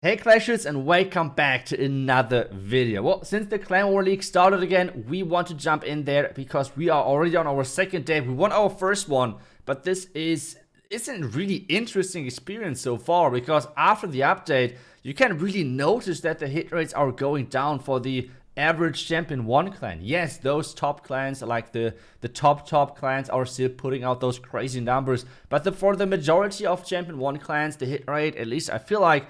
Hey Clashers, and welcome back to another video. Well, since the Clan War League started again, we want to jump in there because we are already on our second day. We won our first one, but this isn't really interesting experience so far because after the update, you can really notice that the hit rates are going down for the average Champion 1 clan. Yes, those top clans, like the top clans, are still putting out those crazy numbers, but for the majority of Champion 1 clans, the hit rate, at least I feel like,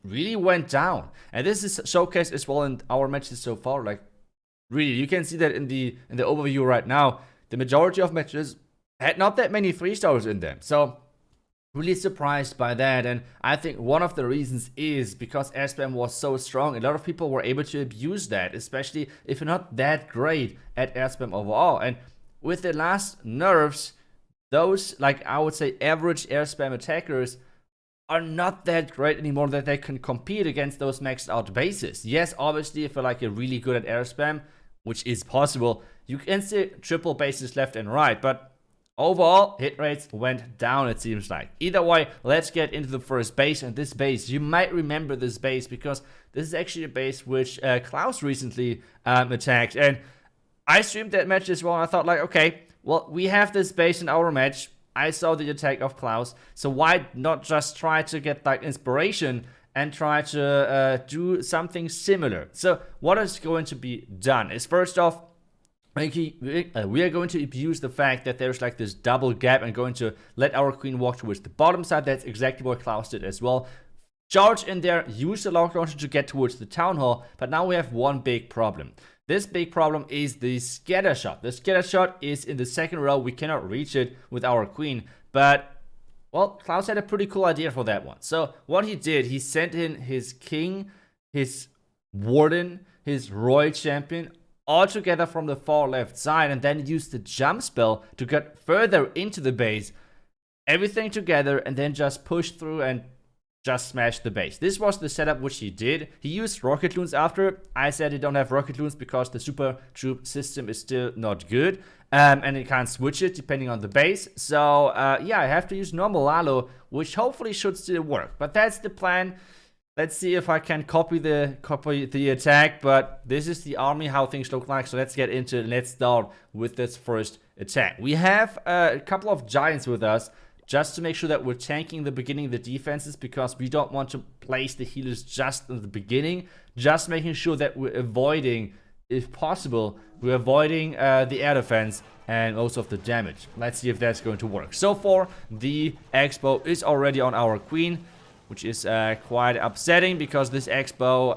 really went down. And this is showcased as well in our matches so far. Like, really, you can see that in the overview right now. The majority of matches had not that many 3-stars in them. So really surprised by that, and I think one of the reasons is because air spam was so strong. A lot of people were able to abuse that, especially if you're not that great at air spam overall. And with the last nerfs, those, like, I would say average air spam attackers are not that great anymore that they can compete against those maxed out bases. Yes, obviously, if you're like you're really good at air spam, which is possible, you can see triple bases left and right, but overall, hit rates went down, it seems like. Either way, let's get into the first base. And this base, you might remember this base because this is actually a base which Klaus recently attacked. And I streamed that match as well, and I thought like, okay, well, we have this base in our match. I saw the attack of Klaus, so why not just try to get like inspiration and try to do something similar? So what is going to be done is, first off, we are going to abuse the fact that there's like this double gap and going to let our queen walk towards the bottom side. That's exactly what Klaus did as well. Charge in there, use the lock launcher to get towards the town hall, but now we have one big problem. This big problem is the scatter shot. The scatter shot is in the second row. We cannot reach it with our queen, but, well, Klaus had a pretty cool idea for that one. So what he did, he sent in his king, his warden, his royal champion, all together from the far left side, and then used the jump spell to get further into the base. Everything together, and then just push through and just smash the base. This was the setup which he did. He used rocket loons after. I said he don't have rocket loons because the super troop system is still not good. And he can't switch it depending on the base. So yeah, I have to use normal Lalo, which hopefully should still work. But that's the plan. Let's see if I can copy the attack. But this is the army, how things look like. So let's get into it. Let's start with this first attack. We have a couple of giants with us, just to make sure that we're tanking the beginning of the defenses, because we don't want to place the healers just in the beginning. Just making sure that we're avoiding, if possible, we're avoiding the air defense and most of the damage. Let's see if that's going to work. So far, the X-bow is already on our queen, which is quite upsetting because this X-bow,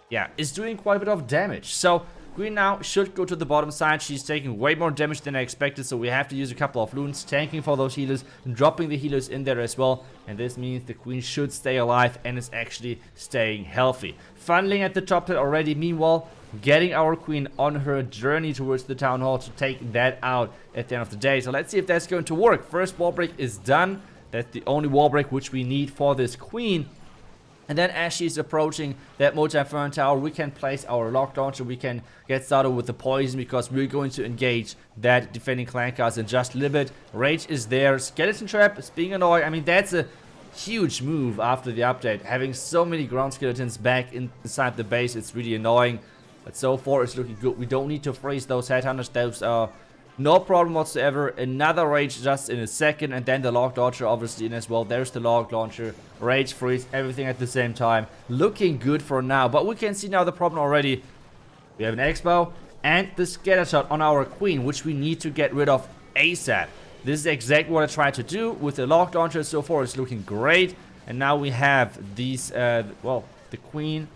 yeah, is doing quite a bit of damage. So queen now should go to the bottom side. She's taking way more damage than I expected, so we have to use a couple of loons, tanking for those healers, and dropping the healers in there as well. And this means the queen should stay alive and is actually staying healthy. Funneling at the top side already. Meanwhile, getting our queen on her journey towards the town hall to take that out at the end of the day. So let's see if that's going to work. First wall break is done. That's the only wall break which we need for this queen. And then as she's approaching that multi-fern tower, we can place our lock launcher. We can get started with the poison because we're going to engage that defending clan cast in just a little bit. Rage is there. Skeleton trap is being annoying. I mean, that's a huge move after the update. Having so many ground skeletons back inside the base, it's really annoying. But so far, it's looking good. We don't need to freeze those headhunters. Those are no problem whatsoever. Another rage just in a second, and then the log launcher obviously in as well. There's the log launcher, rage, freeze, everything at the same time. Looking good for now, but we can see now the problem already. We have an X-bow and the scatter shot on our queen, which we need to get rid of ASAP. This is exactly what I tried to do with the log launcher. So far, it's looking great. And now we have these, well, the queen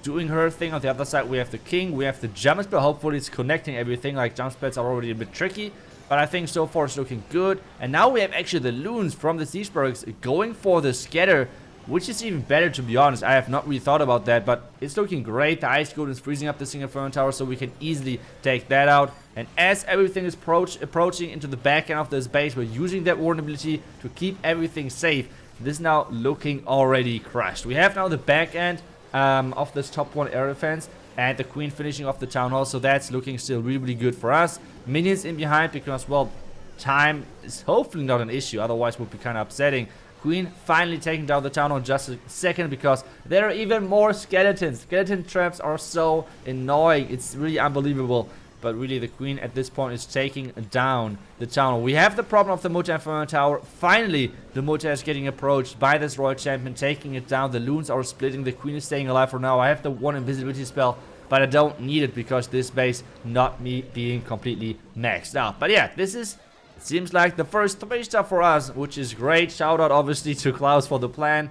doing her thing. On the other side, we have the king, we have the jump spell. Hopefully it's connecting everything. Like, jump spells are already a bit tricky, but I think so far it's looking good. And now we have actually the loons from the siege barracks going for the scatter, which is even better, to be honest. I have not really thought about that, but it's looking great. The ice golem is freezing up the single fern tower, so we can easily take that out. And as everything is approaching into the back end of this base, we're using that warden ability to keep everything safe. This is now looking already crushed. We have now the back end of this top one air defense, and the queen finishing off the town hall, so that's looking still really, really good for us. Minions in behind because, well, time is hopefully not an issue, otherwise it would be kind of upsetting. Queen finally taking down the town hall in just a second because there are even more skeletons. Skeleton traps are so annoying. It's really unbelievable. But really, the Queen at this point is taking down the town hall. We have the problem of the Mutter Inferno Tower. Finally, the Mutter is getting approached by this Royal Champion, taking it down. The loons are splitting. The Queen is staying alive for now. I have the one invisibility spell, but I don't need it because this base not me being completely maxed out. But yeah, this is... It seems like the first 3-star for us, which is great. Shout out obviously to Klaus for the plan.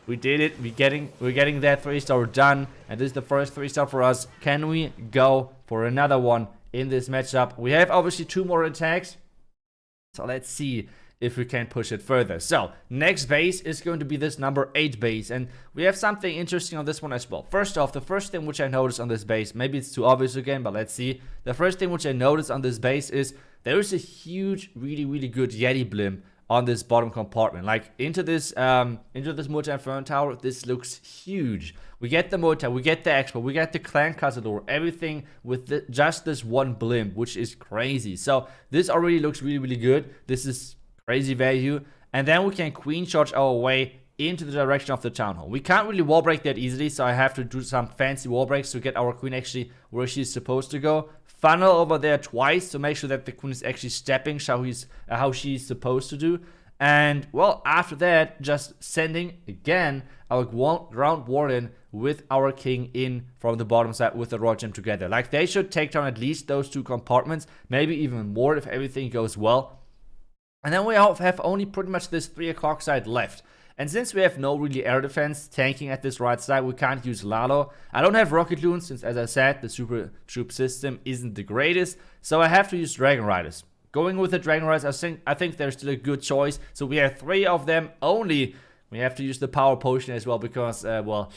We did it. We're getting that 3-star done. And this is the first 3-star for us. Can we go for another one in this matchup? We have obviously 2 more attacks. So let's see if we can push it further. So next base is going to be this number 8 base. And we have something interesting on this one as well. First off, the first thing which I noticed on this base, maybe it's too obvious again, but let's see. The first thing which I noticed on this base is there is a huge, really good Yeti blimp on this bottom compartment. Like into this Mutter Inferno Tower, this looks huge. We get the Mutter, we get the Expo, we get the Clan Cazador, everything with just this one blimp, which is crazy. So this already looks really good. This is crazy value. And then we can queen charge our way into the direction of the town hall. We can't really wall break that easily, so I have to do some fancy wall breaks to get our queen actually where she's supposed to go. Funnel over there twice to make sure that the queen is actually stepping how she's supposed to do. And well, after that, just sending again our ground warden with our king in from the bottom side with the Royal Gem together. Like they should take down at least those 2 compartments, maybe even more if everything goes well. And then we have only pretty much this 3 o'clock side left. And since we have no really air defense tanking at this right side, we can't use Lalo. I don't have rocket loons since, as I said, the super troop system isn't the greatest. So I have to use Drachenreiters. Going with the Drachenreiters, I think they're still a good choice. So we have 3 of them only. We have to use the power potion as well because, well,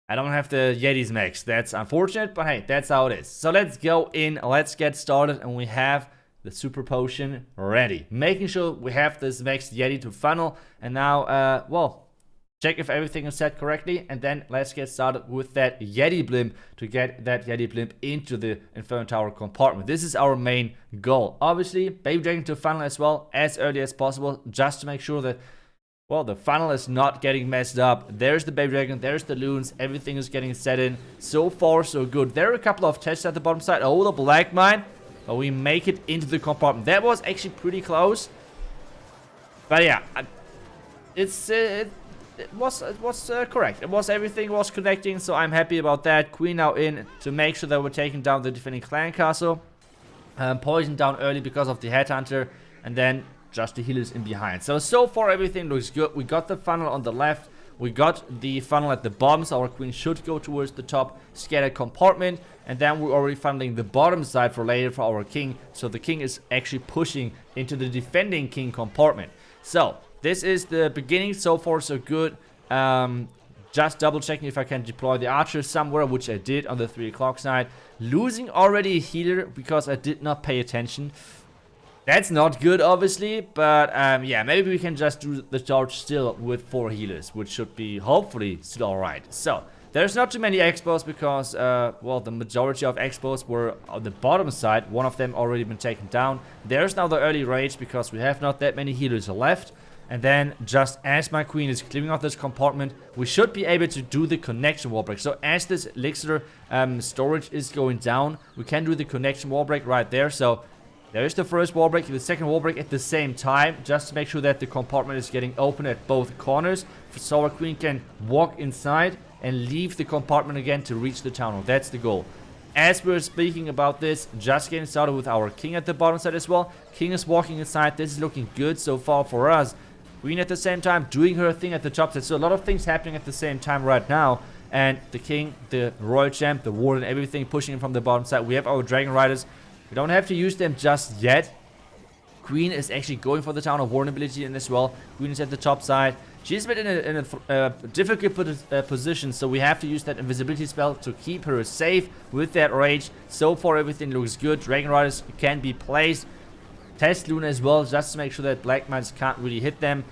I don't have the Yetis max. That's unfortunate, but hey, that's how it is. So let's go in, let's get started, and we have the super potion ready. Making sure we have this max Yeti to funnel. And now, well, check if everything is set correctly. And then let's get started with that Yeti blimp to get that Yeti blimp into the Inferno Tower compartment. This is our main goal. Obviously, Baby Dragon to funnel as well as early as possible, just to make sure that, well, the funnel is not getting messed up. There's the Baby Dragon, there's the loons, everything is getting set in. So far, so good. There are a couple of tests at the bottom side. Oh, the black mine. But we make it into the compartment. That was actually pretty close. But yeah, it was correct. Everything was connecting, so I'm happy about that. Queen now in to make sure that we're taking down the defending clan castle. Poison down early because of the headhunter, and then just the healers in behind. So far everything looks good. We got the funnel on the left. We got the funnel at the bottom, so our queen should go towards the top scattered compartment. And then we're already funneling the bottom side for later for our king. So the king is actually pushing into the defending king compartment. So this is the beginning. So far so good. Just double checking if I can deploy the archer somewhere, which I did on the 3 o'clock side. Losing already a healer because I did not pay attention. That's not good, obviously, but yeah, maybe we can just do the charge still with 4 healers, which should be hopefully still alright. So, there's not too many expos because, well, the majority of expos were on the bottom side. One of them already been taken down. There's now the early rage because we have not that many healers left. And then, just as my queen is clearing out this compartment, we should be able to do the connection wall break. So, as this elixir storage is going down, we can do the connection wall break right there. So, there's the first wall break, the second wall break at the same time, just to make sure that the compartment is getting open at both corners, so our queen can walk inside and leave the compartment again to reach the town hall. That's the goal. As we're speaking about this, just getting started with our king at the bottom side as well. King is walking inside. This is looking good so far for us. Queen at the same time doing her thing at the top side. So a lot of things happening at the same time right now. And the king, the royal champ, the warden, everything pushing in from the bottom side. We have our Drachenreiters. We don't have to use them just yet. Queen is actually going for the town of warden ability in as well. Queen is at the top side. She's been in a difficult position, so we have to use that invisibility spell to keep her safe with that rage. So far, everything looks good. Drachenreiters can be placed. Test Luna as well, just to make sure that Black Mines can't really hit them.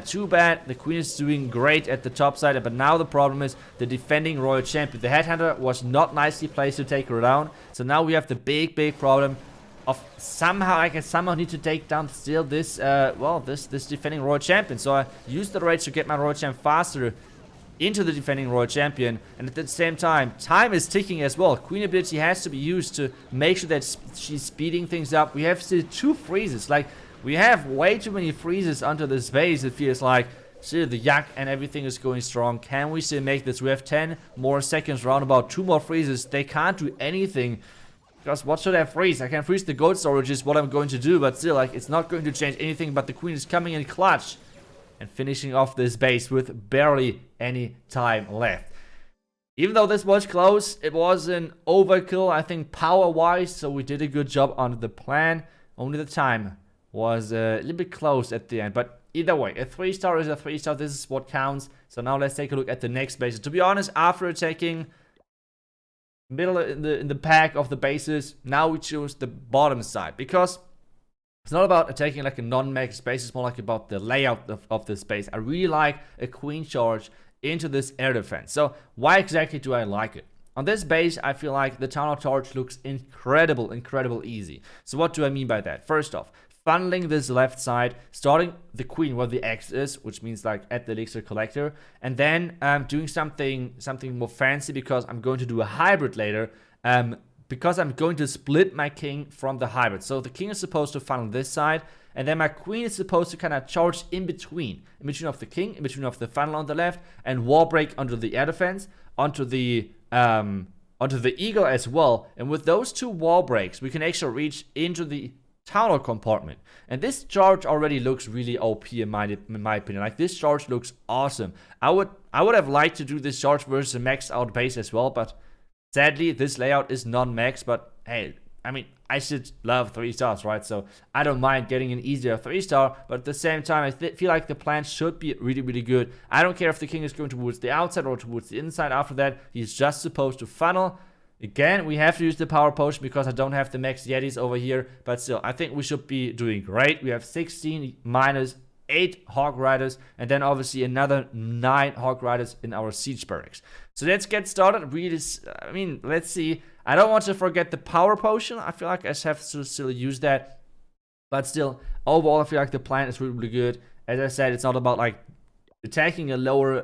Too bad. The Queen is doing great at the top side, but now the problem is the defending Royal Champion. The Headhunter was not nicely placed to take her down. So now we have the big problem. of somehow I can somehow need to take down still this this defending royal champion. So I used the rage to get my royal champ faster into the defending royal champion, and at the same time is ticking as well. Queen ability has to be used to make sure that she's speeding things up. We have still 2 freezes. Like, we have way too many freezes onto this base. It feels like still the yak and everything is going strong. Can we still make this? We have 10 more seconds, round about 2 more freezes. They can't do anything. Because what should I freeze? I can freeze the gold storage is what I'm going to do, but still, like, it's not going to change anything. But the queen is coming in clutch and finishing off this base with barely any time left. Even though this was close, it was an overkill, I think, power-wise. So we did a good job on the plan. Only the time was a little bit close at the end. But either way, a 3-star is a 3-star. This is what counts. So now let's take a look at the next base. To be honest, after attacking middle in the pack of the bases, now we choose the bottom side, because it's not about attacking like a non-max base. It's more like about the layout of this base. I really like a queen charge into this air defense. So why exactly do I like it? On this base, I feel like the town hall charge looks incredible easy. So what do I mean by that? First off, funneling this left side, starting the queen where the X is, which means like at the elixir collector, and then doing something more fancy, because I'm going to do a hybrid later, because I'm going to split my king from the hybrid. So the king is supposed to funnel this side, and then my queen is supposed to kind of charge in between of the king, in between of the funnel on the left, and wall break onto the air defense, onto the eagle as well. And with those 2 wall breaks, we can actually reach into the town hall compartment. And this charge already looks really OP in my opinion. Like, this charge looks awesome. I would have liked to do this charge versus a maxed out base as well, but sadly this layout is non-max. But hey, I mean, I should love 3 stars, right? So I don't mind getting an easier 3-star, but at the same time, I feel like the plan should be really good. I don't care if the king is going towards the outside or towards the inside. After that, he's just supposed to funnel. Again, we have to use the power potion because I don't have the max yetis over here, but still, I think we should be doing great. We have 16 minus 8 hog riders, and then obviously another 9 hog riders in our siege barracks. So let's get started. Let's see. I don't want to forget the power potion. I feel like I have to still use that, but still, overall, I feel like the plan is really good. As I said, it's not about like attacking a lower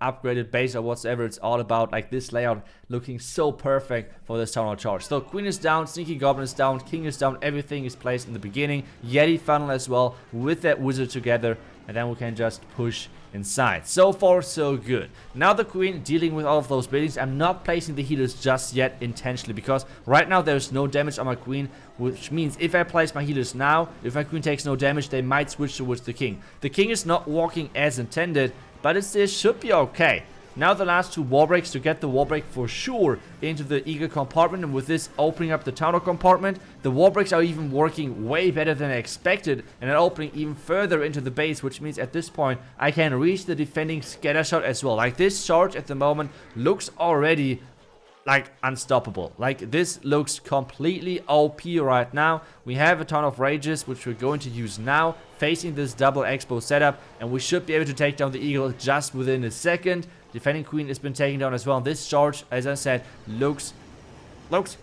upgraded base or whatsoever. It's all about like this layout looking so perfect for this town hall charge. So queen is down, sneaky goblin is down, king is down, everything is placed in the beginning. Yeti funnel as well with that wizard together, and then we can just push inside. So far, so good. Now the queen dealing with all of those buildings. I'm not placing the healers just yet intentionally, because right now there's no damage on my queen, which means if I place my healers now, if my queen takes no damage, they might switch towards the king. The king is not walking as intended, but it still should be okay. Now the last 2 wall breaks to get the wall break for sure into the eagle compartment, and with this opening up the town hall compartment, the wall breaks are even working way better than I expected, and then opening even further into the base, which means at this point I can reach the defending scatter shot as well. Like, this charge at the moment looks already like unstoppable. Like, this looks completely OP right now. We have a ton of rages, which we're going to use now, facing this double expo setup, and we should be able to take down the eagle just within a second. Defending queen has been taken down as well. This charge, as I said, looks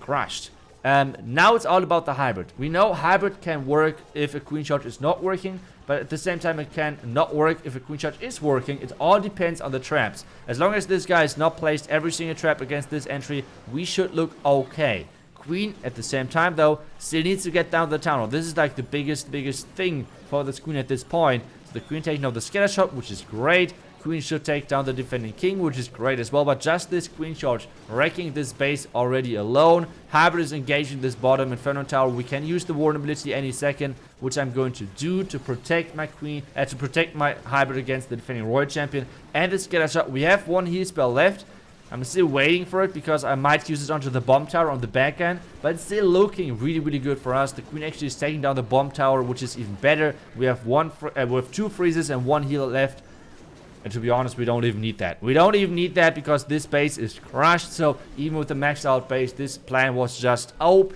crushed. Now it's all about the hybrid. We know hybrid can work if a queen charge is not working, but at the same time it can not work if a queen charge is working. It all depends on the traps. As long as this guy is not placed every single trap against this entry, we should look okay. Queen, at the same time though, still needs to get down the town hall. This is like the biggest thing for this queen at this point. So the queen taking out the scatter shot, which is great. Queen should take down the defending king, which is great as well, but just this queen charge wrecking this base already alone. Hybrid is engaging this bottom inferno tower. We can use the warden ability any second, which I'm going to do to protect my queen, to protect my hybrid against the defending royal champion and the scatter shot. We have 1 heal spell left. I'm still waiting for it because I might use it onto the bomb tower on the back end, but it's still looking really good for us. The queen actually is taking down the bomb tower, which is even better. We have 2 freezes and 1 heal left. And to be honest, we don't even need that. We don't even need that because this base is crushed. So even with the maxed out base, this plan was just OP.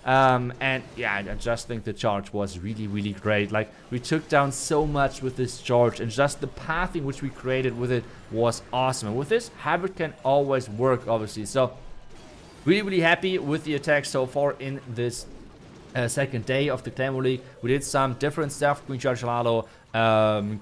And yeah, I just think the charge was really great. Like, we took down so much with this charge, and just the pathing which we created with it was awesome. And with this, hybrid can always work, obviously. So really happy with the attack so far in this second day of the Clan War League. We did some different stuff. Queen Charge Lalo,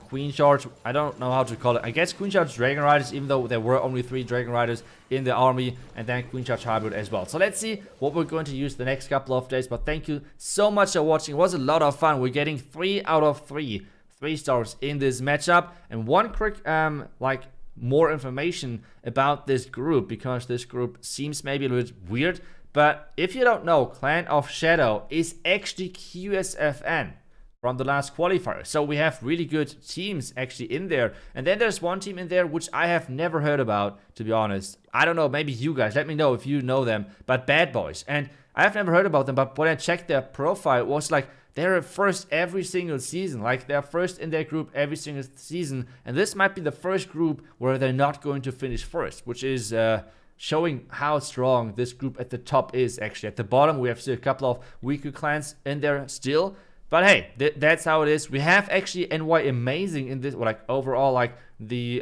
Queen Charge, I don't know how to call it. I guess Queen Charge Drachenreiters, even though there were only 3 Drachenreiters in the army, and then Queen Charge Hybrid as well. So let's see what we're going to use the next couple of days. But thank you so much for watching. It was a lot of fun. We're getting 3 out of 3 3-stars in this matchup. And one quick more information about this group, because this group seems maybe a little bit weird. But if you don't know, Clan of Shadow is actually QSFN from the last qualifier. So we have really good teams actually in there. And then there's one team in there which I have never heard about, to be honest. I don't know, maybe you guys, let me know if you know them. But Bad Boys. And I have never heard about them, but when I checked their profile, it was like they're first every single season. Like they're first in their group every single season. And this might be the first group where they're not going to finish first, which is showing how strong this group at the top is. Actually at the bottom we have still a couple of weaker clans in there still, but hey, that's how it is. We have actually NY Amazing in this, like overall, like the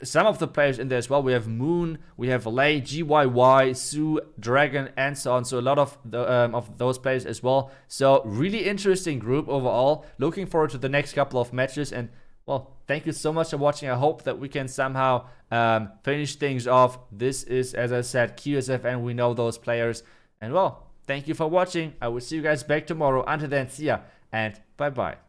some of the players in there as well. We have Moon, we have Lay, GYY, Sue, Dragon, and so on. So a lot of those players as well. So really interesting group overall. Looking forward to the next couple of matches. And well, thank you so much for watching. I hope that we can somehow finish things off. This is, as I said, QSFN. We know those players. And well, thank you for watching. I will see you guys back tomorrow. Until then, see ya and bye-bye.